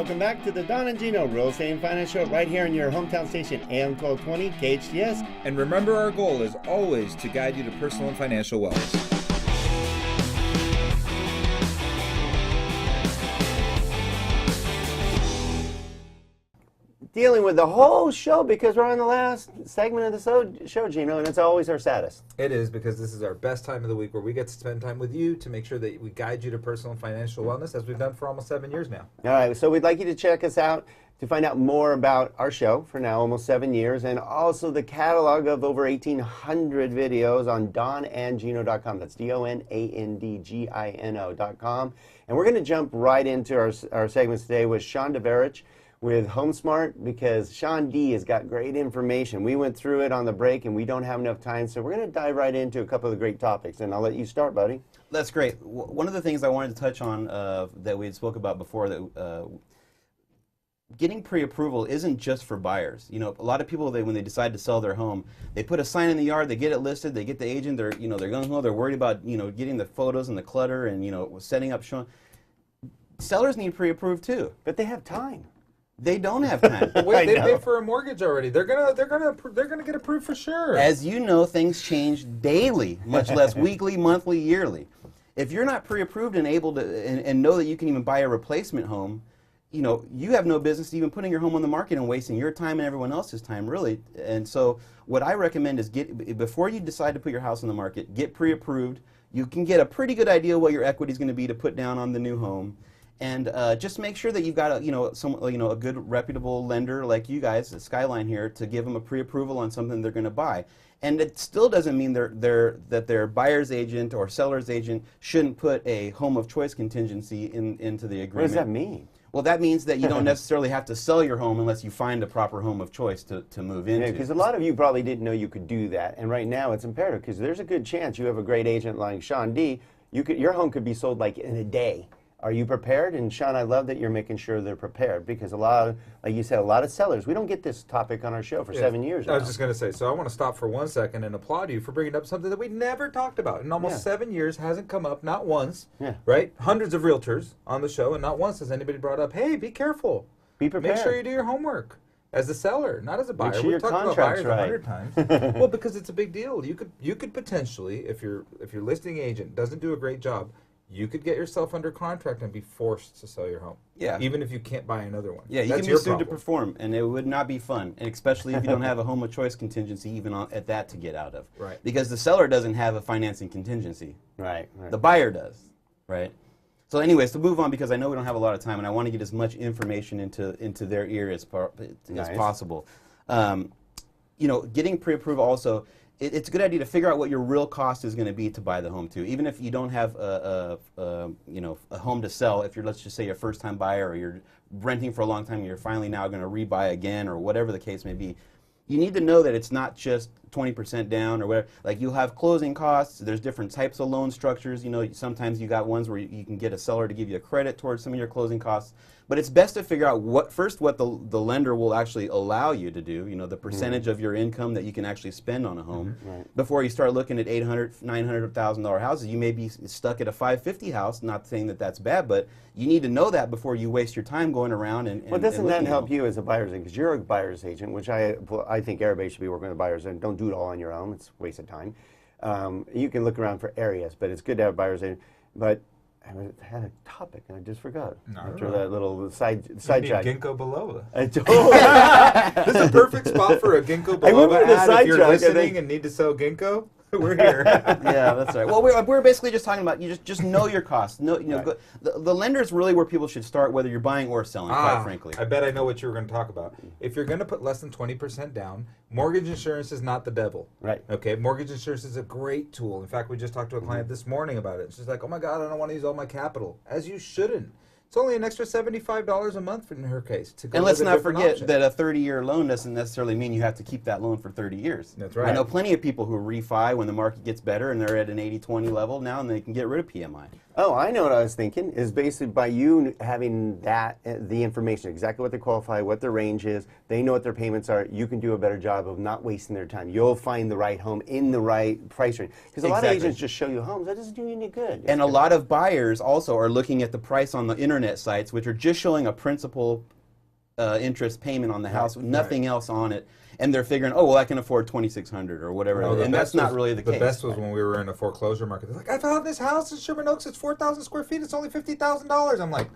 welcome back to the Don and Gino Real Estate and Finance Show right here in your hometown station, AM 1220 KHTS. And remember, our goal is always to guide you to personal and financial wellness. Dealing with the whole show because we're on the last segment of the show, Gino, and it's always our saddest. It is, because this is our best time of the week where we get to spend time with you to make sure that we guide you to personal and financial wellness, as we've done for almost 7 years now. All right, so we'd like you to check us out to find out more about our show for now almost 7 years, and also the catalog of over 1,800 videos on donandgino.com. That's DONANDGINO.com. And we're going to jump right into our segments today with Sean Veritch with HomeSmart, because Sean D has got great information. We went through it on the break and we don't have enough time, so we're going to dive right into a couple of the great topics, and I'll let you start, buddy. That's great. One of the things I wanted to touch on that we had spoke about before, that getting pre-approval isn't just for buyers. You know, a lot of people, when they decide to sell their home, they put a sign in the yard, they get it listed, they get the agent, they're gung-ho, they're worried about, getting the photos and the clutter and, setting up showing. Sellers need pre-approved too. But they have time. They don't have time. Wait, they paid for a mortgage already. They're gonna get approved for sure. As you know, things change daily, much less weekly, monthly, yearly. If you're not pre-approved and able to, and know that you can even buy a replacement home, you have no business even putting your home on the market and wasting your time and everyone else's time, really. And so, what I recommend is before you decide to put your house on the market, get pre-approved. You can get a pretty good idea what your equity is going to be to put down on the new home. And just make sure that you've got a good reputable lender like you guys at Skyline here to give them a pre-approval on something they're going to buy. And it still doesn't mean that their buyer's agent or seller's agent shouldn't put a home of choice contingency into the agreement. What does that mean? Well, that means that you don't necessarily have to sell your home unless you find a proper home of choice to move into. Yeah, because a lot of you probably didn't know you could do that, and right now it's imperative, because there's a good chance you have a great agent like Sean D. Your home could be sold like in a day. Are you prepared? And Sean, I love that you're making sure they're prepared, because a lot of, like you said, a lot of sellers, we don't get this topic on our show for 7 years now. I was just going to say, so I want to stop for 1 second and applaud you for bringing up something that we never talked about. In almost 7 years, hasn't come up, not once, right? Hundreds of realtors on the show, and not once has anybody brought up, hey, be careful. Be prepared. Make sure you do your homework. As a seller, not as a buyer. Make sure your contract's right. 100 times. Well, because it's a big deal. You could potentially, if your listing agent doesn't do a great job, you could get yourself under contract and be forced to sell your home. Yeah. Even if you can't buy another one. Yeah, you can be sued to perform, and it would not be fun, and especially if you don't have a home of choice contingency even at that to get out of. Right. Because the seller doesn't have a financing contingency. Right. The buyer does, right? So anyways, to move on, because I know we don't have a lot of time, and I want to get as much information into their ear as possible. Getting pre-approval also, it's a good idea to figure out what your real cost is going to be to buy the home too. Even if you don't have a home to sell, if you're, let's just say, a first-time buyer, or you're renting for a long time and you're finally now going to rebuy again, or whatever the case may be, you need to know that it's not just 20% down or whatever. Like, you'll have closing costs. There's different types of loan structures. Sometimes you got ones where you can get a seller to give you a credit towards some of your closing costs. But it's best to figure out what the lender will actually allow you to do, the percentage of your income that you can actually spend on a home. Before you start looking at $800,000, $900,000 houses. You may be stuck at a $550,000 house. Not saying that that's bad, but you need to know that before you waste your time going around and Well, doesn't that help you as a buyer's agent? Because you're a buyer's agent, which I think everybody should be working with a buyer's agent. Don't do it all on your own. It's a waste of time. You can look around for areas, but it's good to have a buyer's agent. But I had a topic and I just forgot. After that little sidetrack. Ginkgo biloba. This This is a perfect spot for a Ginkgo biloba ad. If you're listening and need to sell ginkgo, we're here. Yeah, that's right. Well, we're basically just talking about you just know your costs. The lender is really where people should start, whether you're buying or selling. Quite frankly, I bet I know what you were going to talk about. If you're going to put less than 20% down, mortgage insurance is not the devil. Right. Okay. Mortgage insurance is a great tool. In fact, we just talked to a client this morning about it. She's like, "Oh my God, I don't want to use all my capital." As you shouldn't. It's only an extra $75 a month in her case. And let's not forget that a 30-year loan doesn't necessarily mean you have to keep that loan for 30 years. That's right. I know plenty of people who refi when the market gets better and they're at an 80-20 level now, and they can get rid of PMI. Oh, I know what I was thinking, is basically by you having that, the information, exactly what they qualify, what their range is, they know what their payments are, you can do a better job of not wasting their time. You'll find the right home in the right price range. Because a lot of agents just show you homes, that doesn't do you any good. And a lot of buyers also are looking at the price on the internet sites, which are just showing a principal interest payment on the house, with nothing else on it. And they're figuring, oh, well, I can afford $2,600 or whatever. And that's not really the case. The best was when we were in a foreclosure market. They're like, I found this house in Sherman Oaks. It's 4,000 square feet. It's only $50,000. I'm like,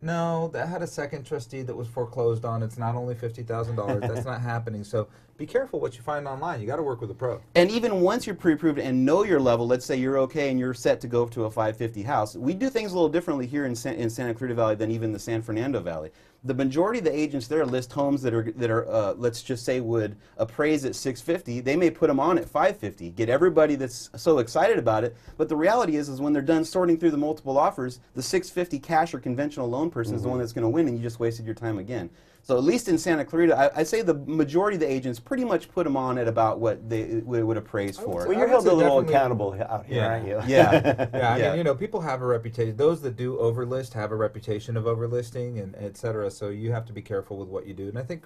no, that had a second trustee that was foreclosed on. It's not only $50,000. That's not happening. So be careful what you find online. You got to work with a pro. And even once you're pre-approved and know your level, let's say you're okay and you're set to go to a 550 house. We do things a little differently here in Santa Clarita Valley than even the San Fernando Valley. The majority of the agents there list homes that are let's just say would appraise at 650. They may put them on at 550. Get everybody that's so excited about it. But the reality is when they're done sorting through the multiple offers, the 650 cash or conventional loan person is the one that's going to win, and you just wasted your time again. So at least in Santa Clarita, I'd say the majority of the agents pretty much put them on at about what they would appraise for. Well, you're held a little accountable out here, aren't you? Yeah. I mean, people have a reputation. Those that do overlist have a reputation of overlisting, and et cetera. So you have to be careful with what you do. And I think,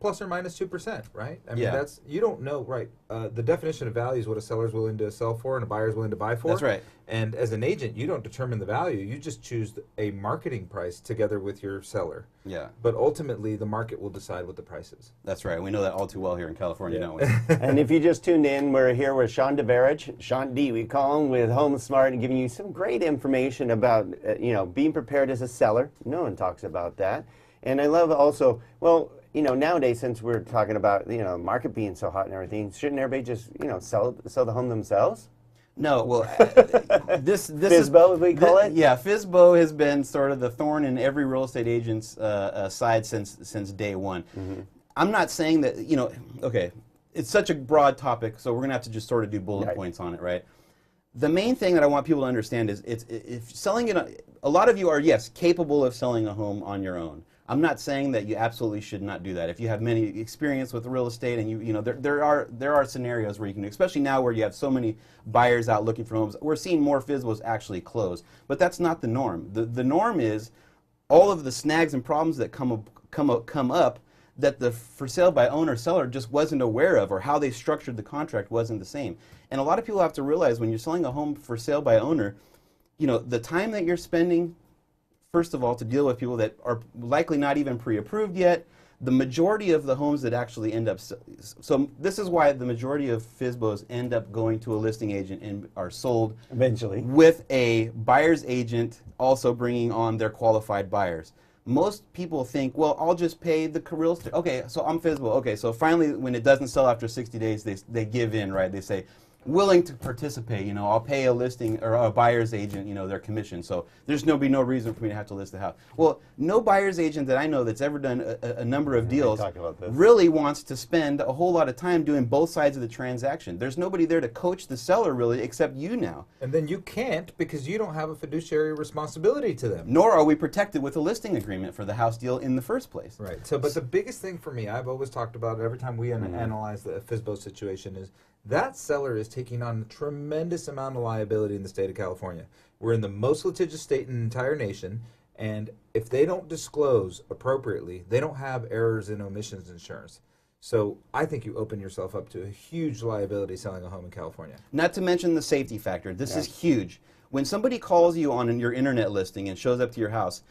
plus or minus 2%, right? I mean, that's, you don't know, right? The definition of value is what a seller's willing to sell for and a buyer's willing to buy for. That's right. And as an agent, you don't determine the value. You just choose a marketing price together with your seller. Yeah. But ultimately, the market will decide what the price is. That's right. We know that all too well here in California, don't we? And if you just tuned in, we're here with Sean Veritch, Sean D, we call him, with HomeSmart, and giving you some great information about, being prepared as a seller. No one talks about that. And I love also, well, nowadays, since we're talking about, market being so hot and everything, shouldn't everybody just, sell the home themselves? No, well, this FSBO, as we call it? Yeah, FSBO has been sort of the thorn in every real estate agent's side since day one. Mm-hmm. I'm not saying that, okay, it's such a broad topic, so we're going to have to just sort of do bullet points on it, right? The main thing that I want people to understand is if selling it, a lot of you are, yes, capable of selling a home on your own. I'm not saying that you absolutely should not do that. If you have many experience with real estate, and there are scenarios where you can, especially now where you have so many buyers out looking for homes. We're seeing more FSBOs actually close, but that's not the norm. The norm is all of the snags and problems that come up that the for sale by owner seller just wasn't aware of, or how they structured the contract wasn't the same. And a lot of people have to realize when you're selling a home for sale by owner, the time that you're spending, first of all, to deal with people that are likely not even pre-approved yet. The majority of the homes that actually end up, so this is why the majority of FSBOs end up going to a listing agent and are sold eventually with a buyer's agent also bringing on their qualified buyers. Most people think, well, I'll just pay the real estate. Okay, so I'm FSBO. Okay, so finally, when it doesn't sell after 60 days, they give in, right? They say, willing to participate, I'll pay a listing or a buyer's agent, their commission. So there's no reason for me to have to list the house. Well, no buyer's agent that I know that's ever done a number of deals really wants to spend a whole lot of time doing both sides of the transaction. There's nobody there to coach the seller really except you now. And then you can't because you don't have a fiduciary responsibility to them. Nor are we protected with a listing agreement for the house deal in the first place. Right. So, but the biggest thing for me, I've always talked about it every time we analyze the FSBO situation, is that seller is taking on a tremendous amount of liability in the state of California. We're in the most litigious state in the entire nation, and if they don't disclose appropriately, they don't have errors and omissions insurance. So I think you open yourself up to a huge liability selling a home in California. Not to mention the safety factor. This is huge. When somebody calls you on your internet listing and shows up to your house,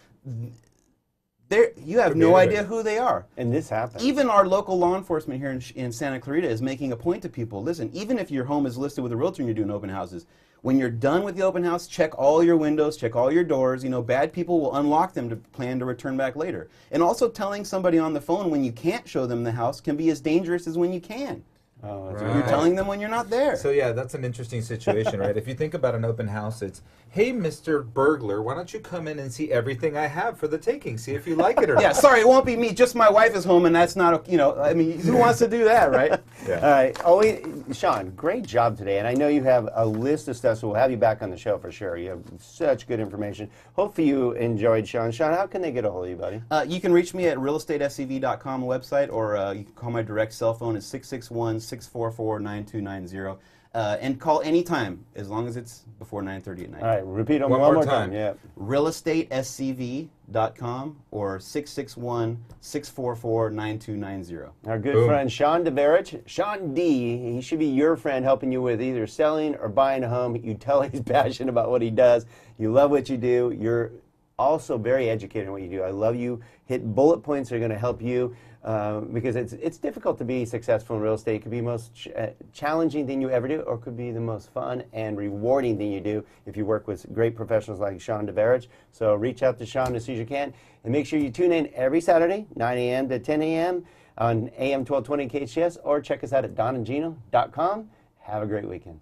you have no idea who they are. And this happens. Even our local law enforcement here in Santa Clarita is making a point to people. Listen, even if your home is listed with a realtor and you're doing open houses, when you're done with the open house, check all your windows, check all your doors. Bad people will unlock them to plan to return back later. And also telling somebody on the phone when you can't show them the house can be as dangerous as when you can. Oh, that's You're telling them when you're not there. So yeah, that's an interesting situation, right? If you think about an open house, it's, hey, Mr. Burglar, why don't you come in and see everything I have for the taking? See if you like it or not. Yeah, sorry, it won't be me. Just my wife is home, and that's not, I mean, who wants to do that, right? Yeah. All right. Sean, great job today. And I know you have a list of stuff, so we'll have you back on the show for sure. You have such good information. Hopefully you enjoyed, Sean. Sean, how can they get a hold of you, buddy? You can reach me at realestatescv.com website, or you can call my direct cell phone at 661-644-9290. And call anytime, as long as it's before 9:30 at night. All right, repeat them One one more more time. time. Yeah. realestatescv.com or 661-644-9290. Our good Boom. friend Sean Veritch, Sean D. He should be your friend, helping you with either selling or buying a home. You tell he's passionate about what he does. You love what you do. You're also very educated in what you do. I love you. Hit bullet points that are going to help you because it's difficult to be successful in real estate. It could be the most challenging thing you ever do, or it could be the most fun and rewarding thing you do if you work with great professionals like Sean Veritch. So reach out to Sean as soon as you can, and make sure you tune in every Saturday, 9 a.m. to 10 a.m. on AM 1220 KHS, or check us out at donandgino.com. Have a great weekend.